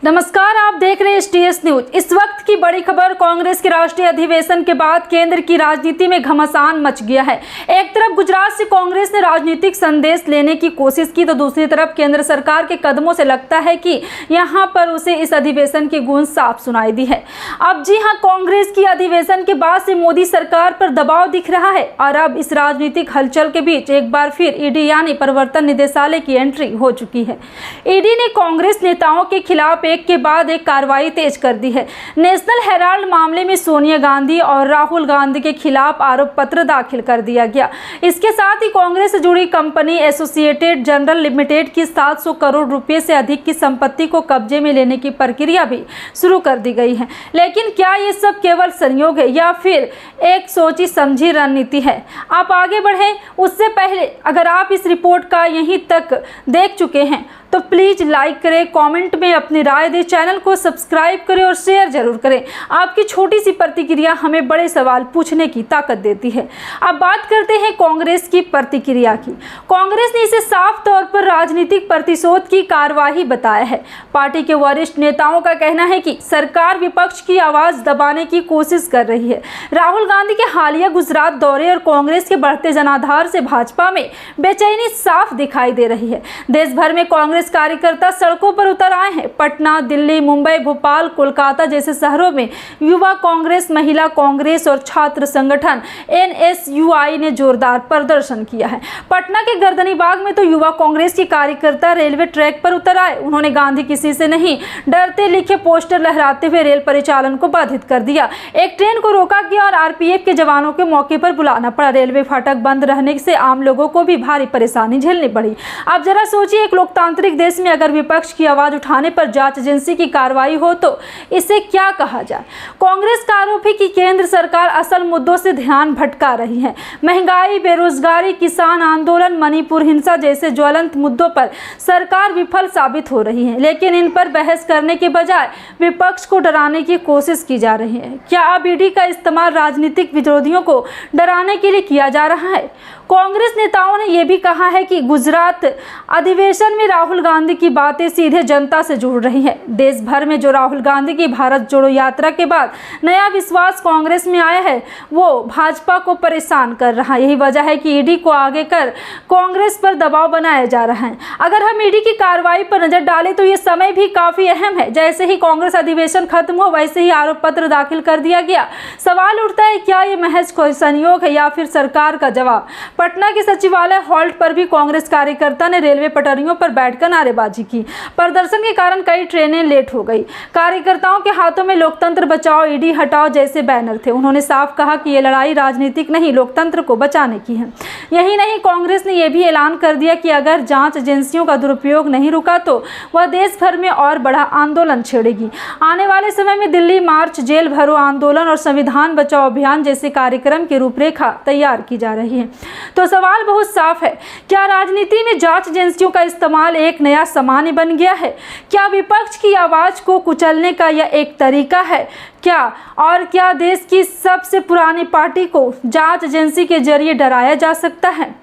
नमस्कार, आप देख रहे हैं STS न्यूज। इस वक्त की बड़ी खबर, कांग्रेस के राष्ट्रीय अधिवेशन के बाद केंद्र की राजनीति में घमासान मच गया है। एक तरफ गुजरात से कांग्रेस ने राजनीतिक संदेश लेने की कोशिश की, तो दूसरी तरफ केंद्र सरकार के कदमों से लगता है कि यहां पर उसे इस अधिवेशन की गूंज साफ सुनाई दी है। अब जी हां, कांग्रेस की अधिवेशन के बाद से मोदी सरकार पर दबाव दिख रहा है और अब इस राजनीतिक हलचल के बीच एक बार फिर ईडी यानी प्रवर्तन निदेशालय की एंट्री हो चुकी है। ईडी ने कांग्रेस नेताओं के खिलाफ एक के बाद एक कार्रवाई तेज कर दी है। नेशनल हेराल्ड मामले में सोनिया गांधी और राहुल गांधी के खिलाफ आरोप पत्र दाखिल कर दिया गया। इसके साथ ही कांग्रेस से जुड़ी कंपनी एसोसिएटेड जनरल लिमिटेड की 700 करोड़ रुपए से अधिक की संपत्ति को कब्जे में लेने की प्रक्रिया भी शुरू कर दी गई है। लेकिन क्या ये सब केवल संयोग है या फिर एक सोची समझी रणनीति है? आप आगे बढ़ें उससे पहले अगर आप इस रिपोर्ट का यहीं तक देख चुके हैं तो प्लीज लाइक करें, कमेंट में अपनी राय दें, चैनल को सब्सक्राइब करें और शेयर जरूर करें। आपकी छोटी सी प्रतिक्रिया हमें बड़े सवाल पूछने की ताकत देती है। अब बात करते हैं कांग्रेस की प्रतिक्रिया की। कांग्रेस ने इसे साफ तौर पर राजनीतिक प्रतिशोध की कार्यवाही बताया है। पार्टी के वरिष्ठ नेताओं का कहना है कि सरकार विपक्ष की आवाज दबाने की कोशिश कर रही है। राहुल गांधी के हालिया गुजरात दौरे और कांग्रेस के बढ़ते जनाधार से भाजपा में बेचैनी साफ दिखाई दे रही है। देश भर में कांग्रेस कार्यकर्ता सड़कों पर उतर आए हैं। पटना, दिल्ली, मुंबई, भोपाल, कोलकाता जैसे शहरों में युवा कांग्रेस, महिला कांग्रेस और छात्र संगठन NSUI ने जोरदार प्रदर्शन किया है। पटना के गर्दनीबाग में तो युवा कांग्रेस के कार्यकर्ता रेलवे ट्रैक पर उतर आए। उन्होंने गांधी किसी से नहीं डरते लिखे पोस्टर लहराते हुए रेल परिचालन को बाधित कर दिया। एक ट्रेन को रोका गया और RPF के जवानों के मौके पर बुलाना पड़ा। रेलवे फाटक बंद रहने से आम लोगों को भी भारी परेशानी झेलनी पड़ी। आप जरा सोचिए, एक लोकतांत्रिक देश में अगर विपक्ष की आवाज उठाने पर जांच एजेंसी की कार्रवाई हो तो इसे क्या कहा जाए? कांग्रेस का आरोप है कि केंद्र सरकार असल मुद्दों से ध्यान भटका रही है। महंगाई, बेरोजगारी, किसान आंदोलन, मणिपुर हिंसा जैसे ज्वलंत मुद्दों पर सरकार विफल साबित हो रही है। लेकिन इन पर बहस करने के बजाय विपक्ष को डराने की कोशिश की जा रही है। क्या अब ईडी का इस्तेमाल राजनीतिक विरोधियों को डराने के लिए किया जा रहा है? कांग्रेस नेताओं ने यह भी कहा है कि गुजरात अधिवेशन में राहुल गांधी की बातें सीधे जनता से जुड़ रही है। देश भर में जो राहुल गांधी की भारत जोड़ो यात्रा के बाद नया विश्वास कांग्रेस में आया है, वो भाजपा को परेशान कर रहा है। यही वजह है कि ईडी को आगे कर कांग्रेस पर दबाव बनाया जा रहा है। अगर हम ईडी की कार्रवाई पर नजर डालें तो ये समय भी काफी अहम है। जैसे ही कांग्रेस अधिवेशन खत्म हो वैसे ही आरोप पत्र दाखिल कर दिया गया। सवाल उठता है, क्या ये महज कोई संयोग है या फिर सरकार का जवाब? पटना के सचिवालय हॉल्ट पर भी कांग्रेस कार्यकर्ता ने रेलवे पटरियों पर बैठकर नारेबाजी की। प्रदर्शन के कारण कई ट्रेनें लेट हो गई। कार्यकर्ताओं के हाथों में लोकतंत्र बचाओ, ईडी हटाओ जैसे बैनर थे। उन्होंने साफ कहा कि ये लड़ाई राजनीतिक नहीं, लोकतंत्र को बचाने की है। यही नहीं, कांग्रेस ने यह भी ऐलान कर दिया कि अगर जांच एजेंसियों का दुरुपयोग नहीं रुका तो वह देश भर में और बड़ा आंदोलन छेड़ेगी। आने वाले समय में दिल्ली मार्च, जेल भरो आंदोलन और संविधान बचाओ अभियान जैसे कार्यक्रम की रूपरेखा तैयार की जा रही है। तो सवाल बहुत साफ है, क्या राजनीति में जांच एजेंसियों का इस्तेमाल एक नया सामान्य बन गया है? क्या विपक्ष की आवाज को कुचलने का यह एक तरीका है? क्या देश की सबसे पुरानी पार्टी को जांच एजेंसी के जरिए डराया जा सकता है?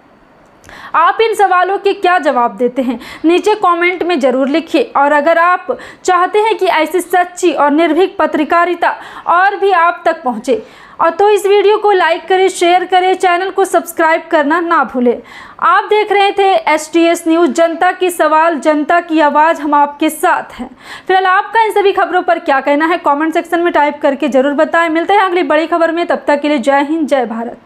आप इन सवालों के क्या जवाब देते हैं? नीचे कमेंट में जरूर लिखिए। और अगर आप चाहते हैं कि ऐसी सच्ची और निर्भीक पत्रकारिता और भी आप तक पहुंचे और तो इस वीडियो को लाइक करें, शेयर करें, चैनल को सब्सक्राइब करना ना भूलें। आप देख रहे थे STS न्यूज, जनता की सवाल, जनता की आवाज़, हम आपके साथ हैं। फिलहाल आपका इन सभी खबरों पर क्या कहना है कमेंट सेक्शन में टाइप करके जरूर बताएं। मिलते हैं अगली बड़ी खबर में, तब तक के लिए जय हिंद, जय भारत।